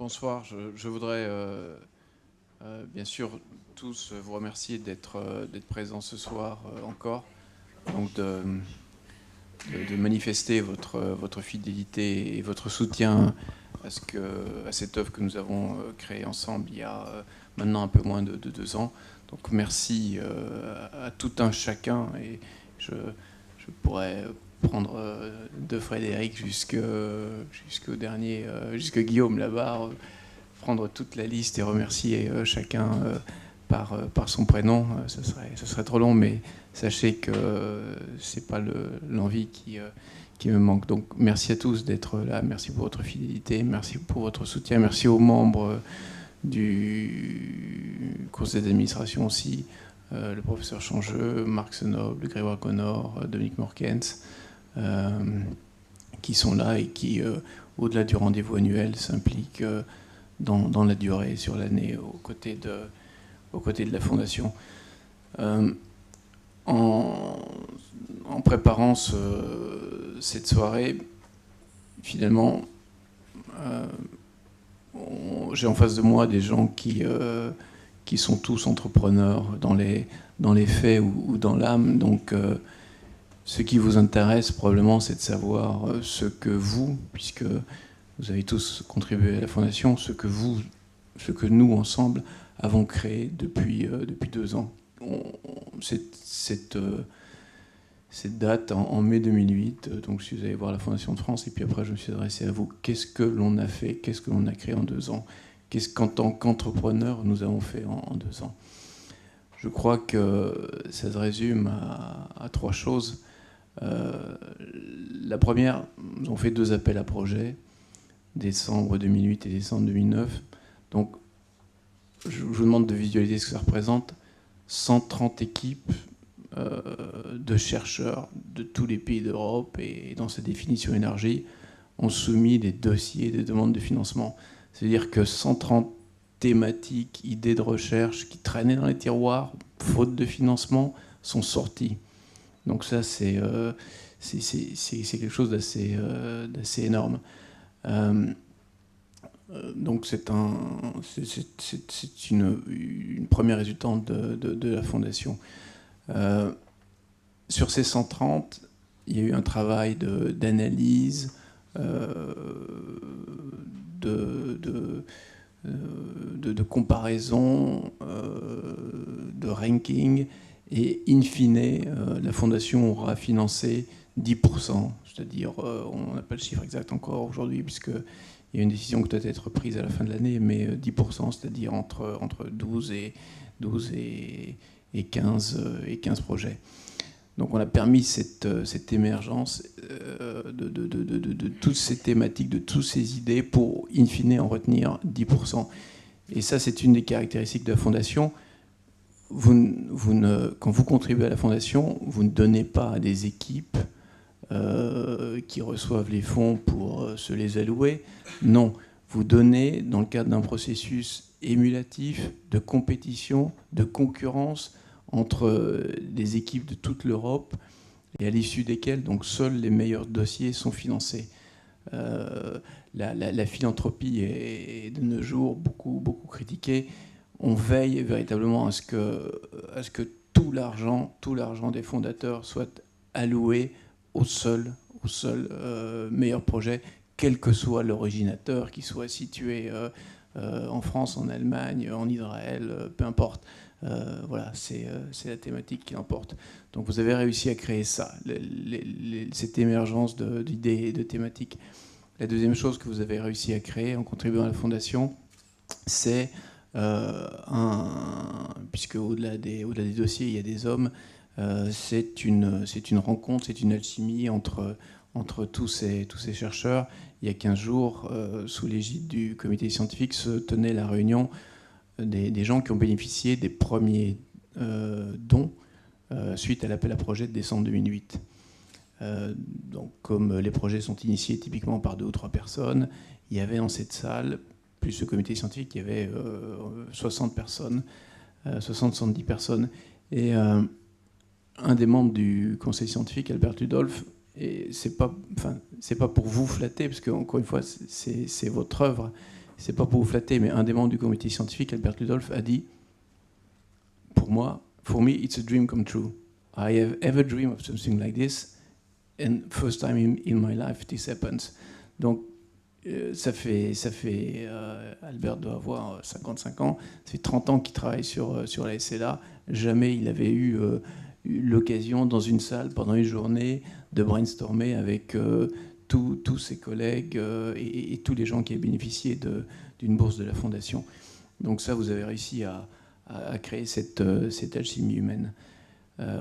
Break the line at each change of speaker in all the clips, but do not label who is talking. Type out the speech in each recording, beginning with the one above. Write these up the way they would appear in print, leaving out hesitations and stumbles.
Bonsoir, je voudrais bien sûr tous vous remercier d'être présents ce soir encore, donc de manifester votre fidélité et votre soutien à cette œuvre que nous avons créée ensemble il y a maintenant un peu moins de 2 ans. Donc merci à tout un chacun, et je pourrais prendre de Frédéric jusqu'au dernier, jusqu'à Guillaume là-bas, prendre toute la liste et remercier chacun par son prénom. Ce serait trop long, mais sachez que c'est pas l'envie qui me manque. Donc merci à tous d'être là, merci pour votre fidélité, merci pour votre soutien, merci aux membres du conseil d'administration aussi, le professeur Changeux, Marc Senoble, Grégoire Connor, Dominique Morkens, qui sont là et qui, au-delà du rendez-vous annuel, s'impliquent dans la durée, sur l'année, aux côtés de la Fondation. En préparant cette soirée, finalement, j'ai en face de moi des gens qui sont tous entrepreneurs dans les faits ou dans l'âme. Donc, ce qui vous intéresse probablement, c'est de savoir ce que vous, puisque vous avez tous contribué à la Fondation, ce que nous, ensemble, avons créé depuis 2 ans. Cette date, en mai 2008, donc je suis allé voir la Fondation de France, et puis après je me suis adressé à vous. Qu'est-ce que l'on a fait? Qu'est-ce que l'on a créé en 2 ans? Qu'est-ce qu'en tant qu'entrepreneur, nous avons fait en 2 ans? Je crois que ça se résume à 3 choses. La première, nous avons fait 2 appels à projets, décembre 2008 et décembre 2009. Donc, je vous demande de visualiser ce que ça représente. 130 équipes de chercheurs de tous les pays d'Europe et dans cette définition énergie ont soumis des dossiers, des demandes de financement. C'est-à-dire que 130 thématiques, idées de recherche qui traînaient dans les tiroirs, faute de financement, sont sorties. Donc ça, c'est quelque chose d'assez énorme. Donc c'est une première résultante de la Fondation. Sur ces 130, il y a eu un travail d'analyse, de comparaison, de ranking, et in fine, la Fondation aura financé 10%, c'est-à-dire, on n'a pas le chiffre exact encore aujourd'hui, puisqu'il y a une décision qui doit être prise à la fin de l'année, mais 10%, c'est-à-dire entre 12 et 15 projets. Donc on a permis cette émergence de toutes ces thématiques, de toutes ces idées, pour in fine en retenir 10%. Et ça, c'est une des caractéristiques de la Fondation. Quand vous contribuez à la Fondation, vous ne donnez pas à des équipes qui reçoivent les fonds pour se les allouer. Non, vous donnez dans le cadre d'un processus émulatif, de compétition, de concurrence entre des équipes de toute l'Europe, et à l'issue desquelles donc seuls les meilleurs dossiers sont financés. La philanthropie est de nos jours beaucoup critiquée. On veille véritablement à ce que tout l'argent des fondateurs soit alloué au seul meilleur projet, quel que soit l'originateur, qu'il soit situé en France, en Allemagne, en Israël, peu importe. Voilà, c'est la thématique qui l'emporte. Donc vous avez réussi à créer ça, cette émergence d'idées et de thématiques. La deuxième chose que vous avez réussi à créer en contribuant à la Fondation, c'est puisque au-delà des dossiers, il y a des hommes, c'est une rencontre, c'est une alchimie entre tous ces chercheurs. Il y a 15 jours, sous l'égide du comité scientifique, se tenait la réunion des gens qui ont bénéficié des premiers dons suite à l'appel à projet de décembre 2008. Donc, comme les projets sont initiés typiquement par 2 ou 3 personnes, il y avait dans cette salle, plus ce comité scientifique, il y avait 60 personnes, 70 personnes. Et un des membres du conseil scientifique, Albert Ludolf, et c'est pas pour vous flatter, parce que encore une fois, c'est votre œuvre, c'est pas pour vous flatter, mais un des membres du comité scientifique, Albert Ludolf, a dit, pour moi, for me, it's a dream come true. I have ever dreamed of something like this, and first time in my life this happens. Donc, Albert doit avoir 55 ans, ça fait 30 ans qu'il travaille sur la SLA. Jamais il avait eu l'occasion, dans une salle, pendant une journée, de brainstormer avec tous ses collègues et tous les gens qui avaient bénéficié d'une bourse de la Fondation. Donc ça, vous avez réussi à créer cette alchimie humaine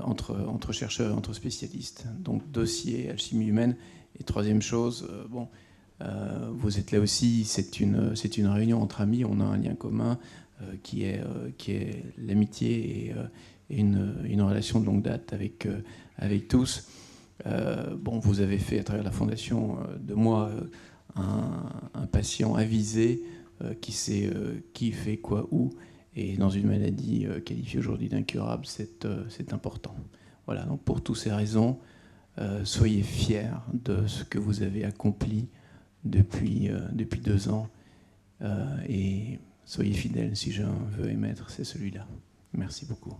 entre chercheurs, entre spécialistes. Donc dossier, alchimie humaine. Et troisième chose, vous êtes là aussi, c'est une réunion entre amis, on a un lien commun qui est l'amitié et une relation de longue date avec tous. Vous avez fait à travers la Fondation de moi un patient avisé qui sait qui fait quoi où, et dans une maladie qualifiée aujourd'hui d'incurable, c'est important. Voilà, donc pour toutes ces raisons, soyez fiers de ce que vous avez accompli depuis 2 ans, et soyez fidèles, si j'ai un vœu à émettre, c'est celui-là. Merci beaucoup.